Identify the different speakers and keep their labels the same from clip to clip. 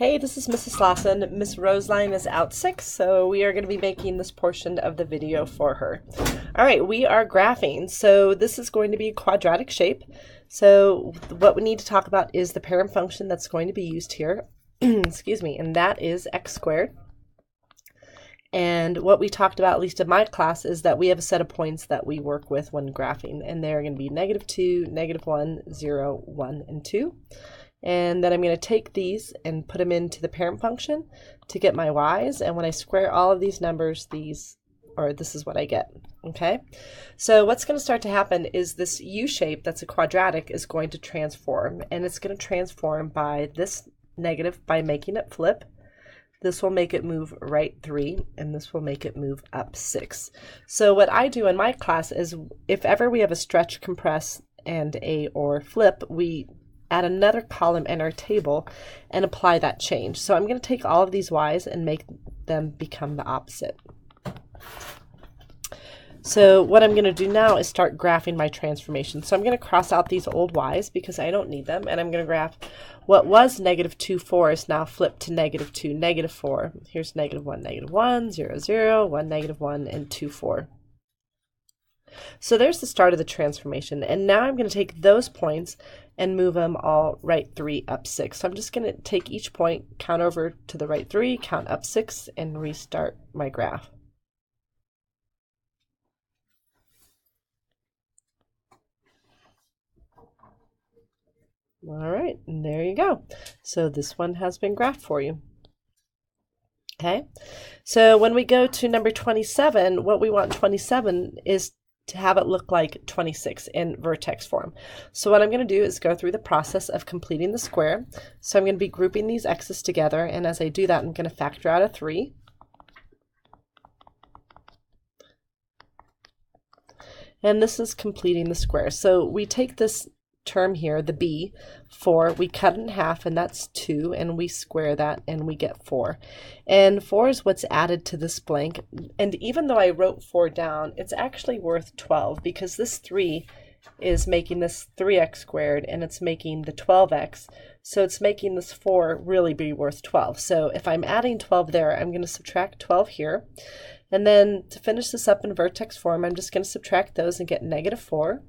Speaker 1: Hey, this is Mrs. Lawson. Miss Roseline is out sick, so we are going to be making this portion of the video for her. All right, we are graphing. So this is going to be a quadratic shape. So what we need to talk about is the parent function that's going to be used here. Excuse me, and that is x squared. And what we talked about, at least in my class, is that we have a set of points that we work with when graphing, and they're going to be -2, -1, 0, 1, and 2. And then I'm going to take these and put them into the parent function to get my y's. And when I square all of these numbers, this is what I get. Okay, so what's going to start to happen is this U shape that's a quadratic is going to transform, and it's going to transform by this negative by making it flip. This will make it move right 3, and this will make it move up 6. So what I do in my class is if ever we have a stretch, compress, and or flip, we add another column in our table and apply that change. So I'm going to take all of these y's and make them become the opposite. So what I'm going to do now is start graphing my transformation. So I'm going to cross out these old y's because I don't need them, and I'm going to graph what was -2, 4 is now flipped to -2, -4. Here's -1, -1, 0, 0, 1, -1, and 2, 4. So there's the start of the transformation, and now I'm going to take those points and move them all right 3, up 6. So I'm just going to take each point, count over to the right 3, count up 6, and restart my graph. All right, and there you go. So this one has been graphed for you. Okay, so when we go to number 27, what we want 27 is to have it look like 26 in vertex form. So what I'm going to do is go through the process of completing the square. So I'm going to be grouping these x's together, and as I do that, I'm going to factor out a 3. And this is completing the square. So we take this term here, the b, 4, we cut it in half, and that's 2, and we square that, and we get 4. And 4 is what's added to this blank, and even though I wrote 4 down, it's actually worth 12, because this 3 is making this 3x squared, and it's making the 12x, so it's making this 4 really be worth 12. So if I'm adding 12 there, I'm going to subtract 12 here, and then to finish this up in vertex form, I'm just going to subtract those and get -4.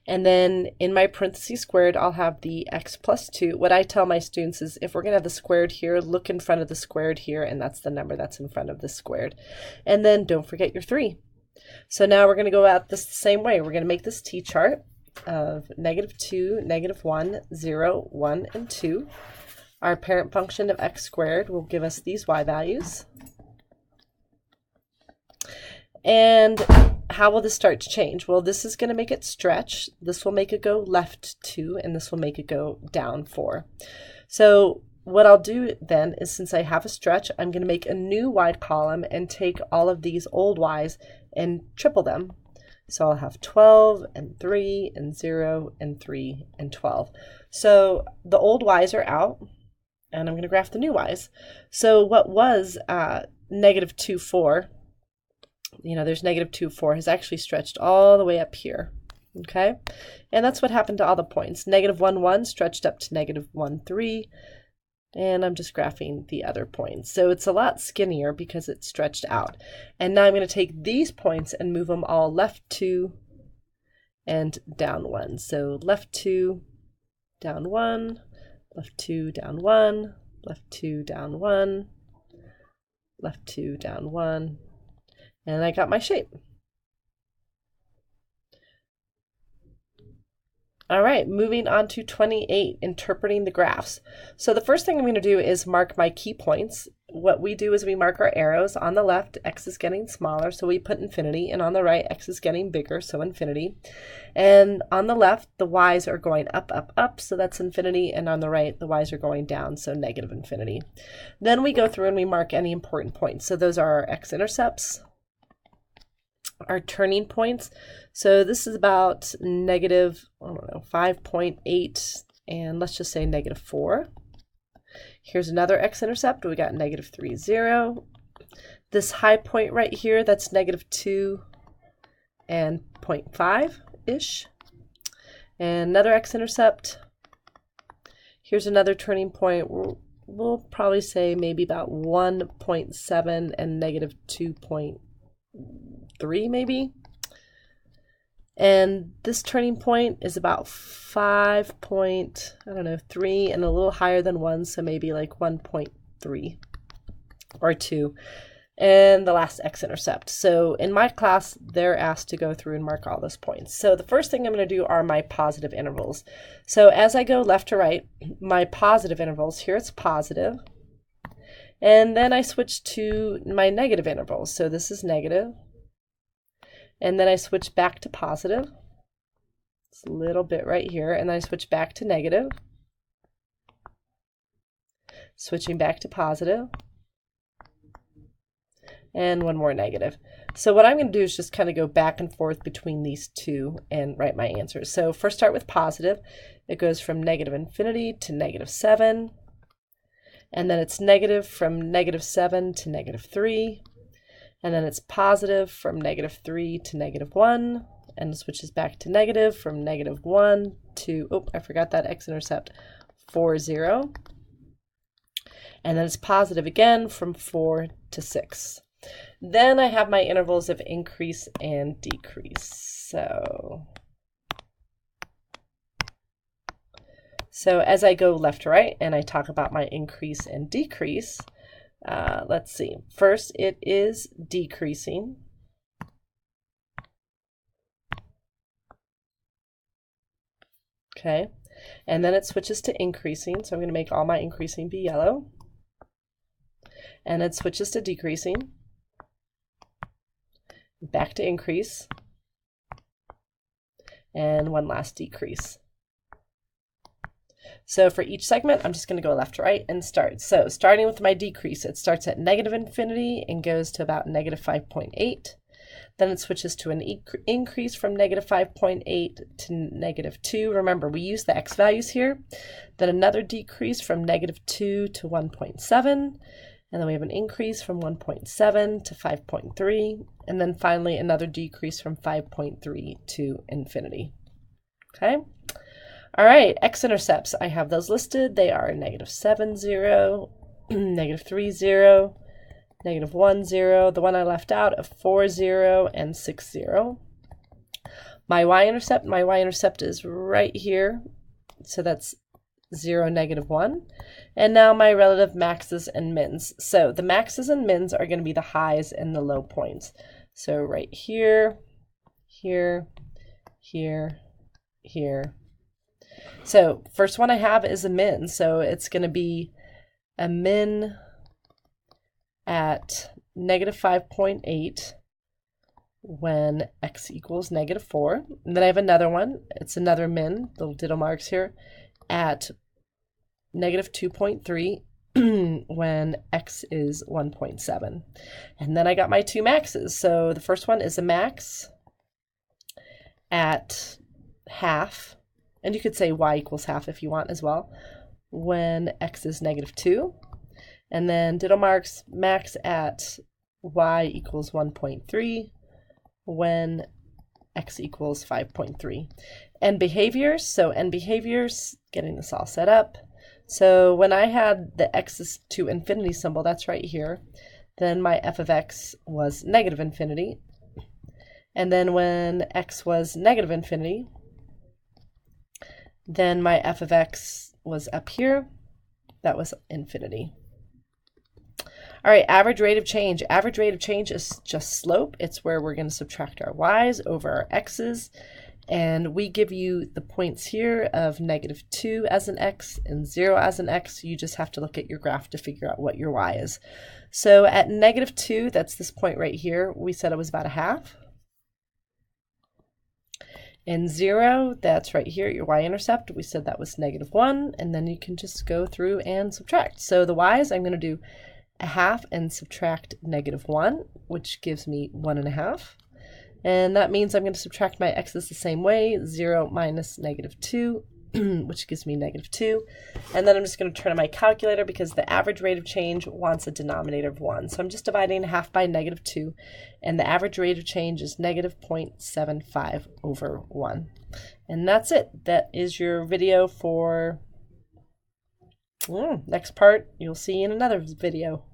Speaker 1: And then in my parentheses squared, I'll have the x plus 2. What I tell my students is if we're going to have the squared here, look in front of the squared here, and that's the number that's in front of the squared. And then don't forget your 3. So now we're going to go at this the same way. We're going to make this t-chart of -2, -1, 0, 1, and 2. Our parent function of x squared will give us these y values. And how will this start to change? Well, this is going to make it stretch. This will make it go left 2, and this will make it go down 4. So what I'll do then is, since I have a stretch, I'm going to make a new wide column and take all of these old y's and triple them. So I'll have 12 and 3 and 0 and 3 and 12. So the old y's are out, and I'm going to graph the new y's. So what was -2, 4, there's -2, 4 has actually stretched all the way up here, okay? And that's what happened to all the points. -1, 1 stretched up to -1, 3, and I'm just graphing the other points. So it's a lot skinnier because it's stretched out. And now I'm going to take these points and move them all left 2 and down 1. So left 2, down 1, left 2, down 1, left 2, down 1, left 2, down 1, and I got my shape. All right, moving on to 28, interpreting the graphs. So the first thing I'm going to do is mark my key points. What we do is we mark our arrows. On the left, x is getting smaller, so we put infinity, and on the right, x is getting bigger, so infinity. And on the left, the y's are going up, up, up, so that's infinity, and on the right, the y's are going down, so -infinity. Then we go through and we mark any important points. So those are our x-intercepts, our turning points. So this is about -5.8, and let's just say -4. Here's another x-intercept. We got -3, 0. This high point right here, that's -2 and 0.5-ish. And another x-intercept. Here's another turning point. We'll probably say maybe about 1.7 and negative 2.3 maybe. And this turning point is about 5.3 and a little higher than 1, so maybe like 1.3 or 2. And the last x-intercept. So in my class, they're asked to go through and mark all those points. So the first thing I'm going to do are my positive intervals. So as I go left to right, my positive intervals, here it's positive. And then I switch to my negative intervals. So this is negative. And then I switch back to positive. It's a little bit right here. And then I switch back to negative. Switching back to positive. And one more negative. So what I'm going to do is just kind of go back and forth between these two and write my answers. So first start with positive. It goes from negative infinity to negative 7. And then it's negative from negative 7 to negative 3. And then it's positive from negative 3 to negative 1. And it switches back to negative from negative 1 to, oh, I forgot that x-intercept, 4, 0. And then it's positive again from 4 to 6. Then I have my intervals of increase and decrease. So as I go left to right and I talk about my increase and decrease, let's see. First, it is decreasing. Okay. And then it switches to increasing. So I'm going to make all my increasing be yellow. And it switches to decreasing. Back to increase. And one last decrease. So for each segment, I'm just going to go left to right and start. So starting with my decrease, it starts at negative infinity and goes to about negative 5.8. Then it switches to an increase from negative 5.8 to negative 2. Remember, we use the x values here. Then another decrease from negative 2 to 1.7. And then we have an increase from 1.7 to 5.3. And then finally another decrease from 5.3 to infinity. Okay. All right, x-intercepts, I have those listed. They are negative 7, 0, negative 3, 0, negative 1, 0, the one I left out of 4, 0, and 6, 0. My y-intercept is right here, so that's 0, negative 1. And now my relative maxes and mins. So the maxes and mins are going to be the highs and the low points. So right here, here, here, here. So first one I have is a min. So it's going to be a min at negative 5.8 when x equals negative 4. And then I have another one. It's another min, little ditto marks here, at negative 2.3 when x is 1.7. And then I got my two maxes. So the first one is a max at half. And you could say y equals half if you want as well, when x is negative 2. And then ditto marks max at y equals 1.3 when x equals 5.3. And behaviors, so and behaviors, getting this all set up. So when I had the x to infinity symbol, that's right here, then my f of x was negative infinity. And then when x was negative infinity, then my f of x was up here. That was infinity. All right, average rate of change. Average rate of change is just slope. It's where we're going to subtract our y's over our x's. And we give you the points here of negative 2 as an x and 0 as an x. You just have to look at your graph to figure out what your y is. So at negative 2, that's this point right here, we said it was about a half. And 0, that's right here, your y-intercept, we said that was negative 1, and then you can just go through and subtract. So the y's, I'm going to do a half and subtract negative 1, which gives me 1.5. And that means I'm going to subtract my x's the same way, 0 minus negative 2, which gives me negative 2. And then I'm just going to turn on my calculator because the average rate of change wants a denominator of 1. So I'm just dividing half by negative 2, and the average rate of change is negative 0.75 over 1. And that's it. That is your video for Next part, you'll see in another video.